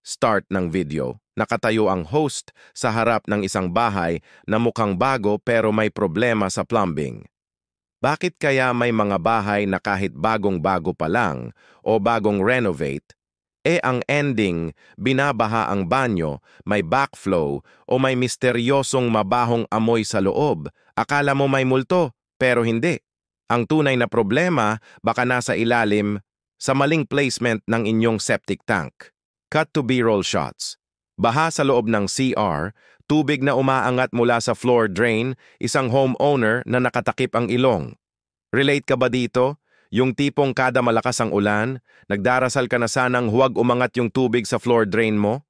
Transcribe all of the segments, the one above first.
Start ng video. Nakatayo ang host sa harap ng isang bahay na mukhang bago pero may problema sa plumbing. Bakit kaya may mga bahay na kahit bagong-bago pa lang o bagong renovate, ang ending, binabaha ang banyo, may backflow o may misteryosong mabahong amoy sa loob? Akala mo may multo, pero hindi. Ang tunay na problema baka nasa ilalim sa maling placement ng inyong septic tank. Cut to B-roll shots. Baha sa loob ng CR, tubig na umaangat mula sa floor drain, isang homeowner na nakatakip ang ilong. Relate ka ba dito? Yung tipong kada malakas ang ulan, nagdarasal ka na sanang huwag umangat yung tubig sa floor drain mo?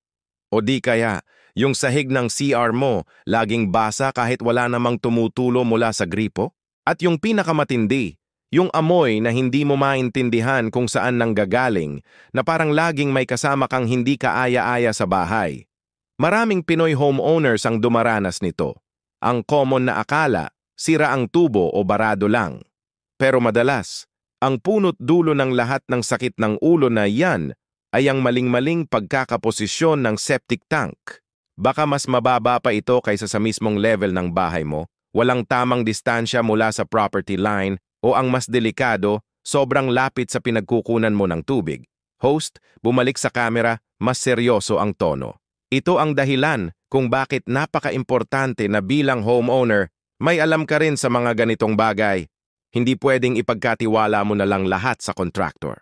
O di kaya, yung sahig ng CR mo, laging basa kahit wala namang tumutulo mula sa gripo? At yung pinakamatindi, yung amoy na hindi mo maintindihan kung saan nanggagaling, na parang laging may kasama kang hindi kaaya-aya sa bahay. Maraming Pinoy homeowners ang dumaranas nito. Ang common na akala, sira ang tubo o barado lang. Pero madalas, ang punot dulo ng lahat ng sakit ng ulo na yan ay ang maling-maling pagkakaposisyon ng septic tank. Baka mas mababa pa ito kaysa sa mismong level ng bahay mo, walang tamang distansya mula sa property line, o ang mas delikado, sobrang lapit sa pinagkukunan mo ng tubig. Host, bumalik sa camera, mas seryoso ang tono. Ito ang dahilan kung bakit napaka-importante na bilang homeowner, may alam ka rin sa mga ganitong bagay. Hindi pwedeng ipagkatiwala mo na lang lahat sa contractor.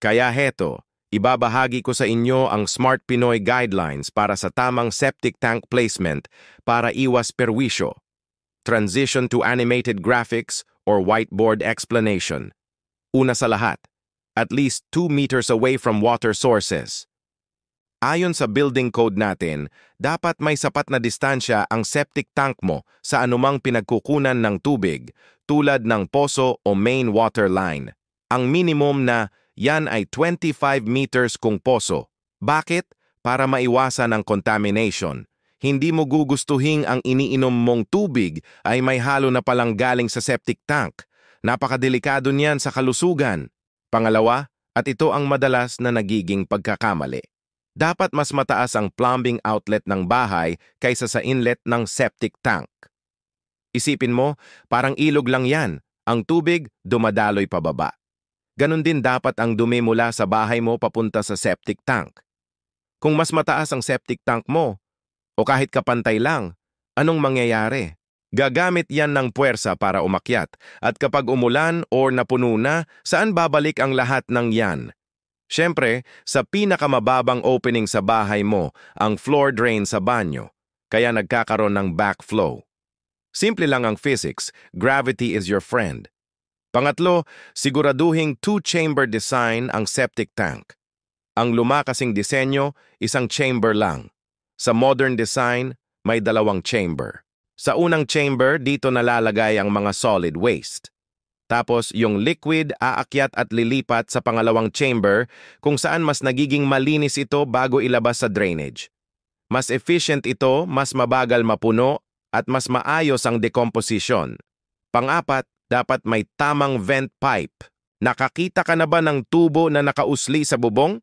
Kaya heto, ibabahagi ko sa inyo ang Smart Pinoy Guidelines para sa tamang septic tank placement para iwas perwisyo. Transition to animated graphics or whiteboard explanation. Una sa lahat, at least 2 meters away from water sources. Ayon sa building code natin, dapat may sapat na distansya ang septic tank mo sa anumang pinagkukunan ng tubig, tulad ng poso o main water line. Ang minimum na yan ay 25 meters kung poso. Bakit? Para maiwasan ang contamination. Hindi mo gugustuhin ang iniinom mong tubig ay may halo na palang galing sa septic tank. Napakadelikado niyan sa kalusugan. Pangalawa, at ito ang madalas na nagiging pagkakamali. Dapat mas mataas ang plumbing outlet ng bahay kaysa sa inlet ng septic tank. Isipin mo, parang ilog lang yan. Ang tubig, dumadaloy pababa. Ganon din dapat ang dumi mula sa bahay mo papunta sa septic tank. Kung mas mataas ang septic tank mo, o kahit kapantay lang, anong mangyayari? Gagamit yan ng puwersa para umakyat, at kapag umulan o napuno na, saan babalik ang lahat ng yan? Siyempre, sa pinakamababang opening sa bahay mo, ang floor drain sa banyo, kaya nagkakaroon ng backflow. Simple lang ang physics, gravity is your friend. Pangatlo, siguraduhing 2-chamber design ang septic tank. Ang lumakasing disenyo, isang chamber lang. Sa modern design, may 2 chamber. Sa unang chamber, dito nalalagay ang mga solid waste. Tapos yung liquid aakyat at lilipat sa pangalawang chamber kung saan mas nagiging malinis ito bago ilabas sa drainage. Mas efficient ito, mas mabagal mapuno, at mas maayos ang decomposition. Pang-apat, dapat may tamang vent pipe. Nakakita ka na ba ng tubo na nakausli sa bubong?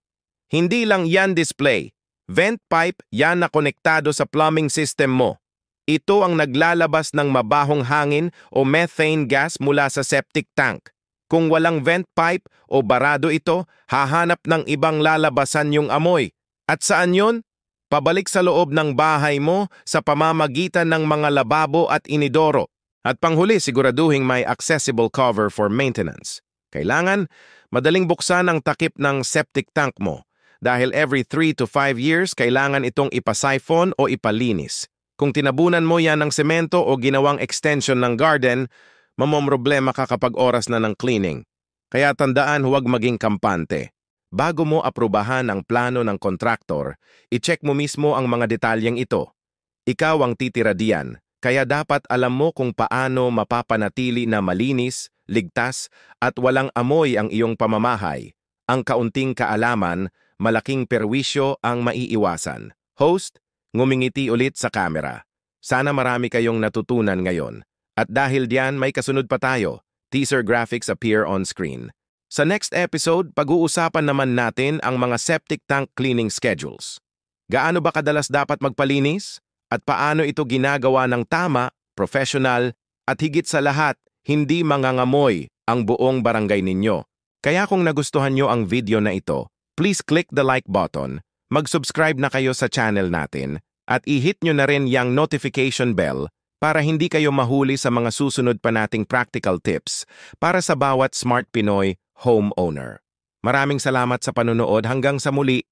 Hindi lang yan display. Vent pipe yan na konektado sa plumbing system mo. Ito ang naglalabas ng mabahong hangin o methane gas mula sa septic tank. Kung walang vent pipe o barado ito, hahanap ng ibang lalabasan yung amoy. At saan yun? Pabalik sa loob ng bahay mo sa pamamagitan ng mga lababo at inidoro. At panghuli, siguraduhin may accessible cover for maintenance. Kailangan, madaling buksan ang takip ng septic tank mo. Dahil every 3 to 5 years, kailangan itong ipasiphon o ipalinis. Kung tinabunan mo yan ng semento o ginawang extension ng garden, mamomroblema ka kapag oras na ng cleaning. Kaya tandaan, huwag maging kampante. Bago mo aprubahan ang plano ng kontraktor, i-check mo mismo ang mga detalyeng ito. Ikaw ang titira diyan, kaya dapat alam mo kung paano mapapanatili na malinis, ligtas, at walang amoy ang iyong pamamahay. Ang kaunting kaalaman, malaking perwisyo ang maiiwasan. Host, ngumingiti ulit sa camera. Sana marami kayong natutunan ngayon. At dahil diyan may kasunod pa tayo, teaser graphics appear on screen. Sa next episode, pag-uusapan naman natin ang mga septic tank cleaning schedules. Gaano ba kadalas dapat magpalinis? At paano ito ginagawa ng tama, professional, at higit sa lahat, hindi mangangamoy ang buong barangay ninyo. Kaya kung nagustuhan nyo ang video na ito, please click the like button, mag-subscribe na kayo sa channel natin, at i-hit nyo na rin yung notification bell para hindi kayo mahuli sa mga susunod pa nating practical tips para sa bawat Smart Pinoy homeowner. Maraming salamat sa panunood, hanggang sa muli.